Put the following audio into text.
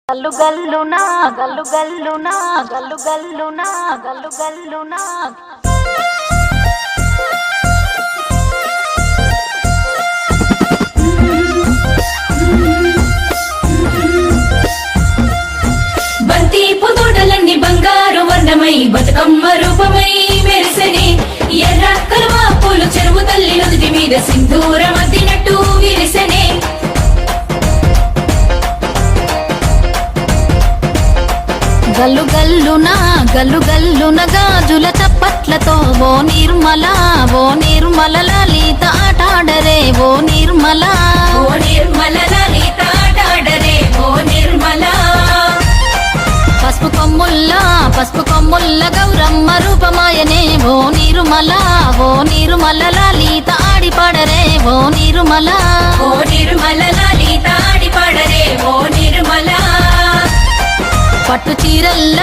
గల్లు గల్లునా గల్లు గల్లునా గల్లు గల్లునా గల్లు గల్లునా బంతి పొదోడలన్నీ బంగారు వర్ణమై బతుకమ్మ రూపమై మెరిసెనే ఎర్ర కలువ పూలు చెరువు తల్లి నుదుటి మీద సింధూరం అద్దినట్టు విరిసెనే గల్లు గల్లున గాజుల చప్పట్లతో ఓ నిర్మల లలిత ఆటాడరే ఓ నిర్మల లలిత ఆటాడరే ఓ నిర్మల పసుపు కొమ్ముల్ల గౌరమ్మ రూపమాయనే ఓ నిర్మల లలిత ఆడిపాడరే ఓ నిర్మల లలిత ఆడిపాడరే ఓ నిర్మల పట్టు చీరల్ల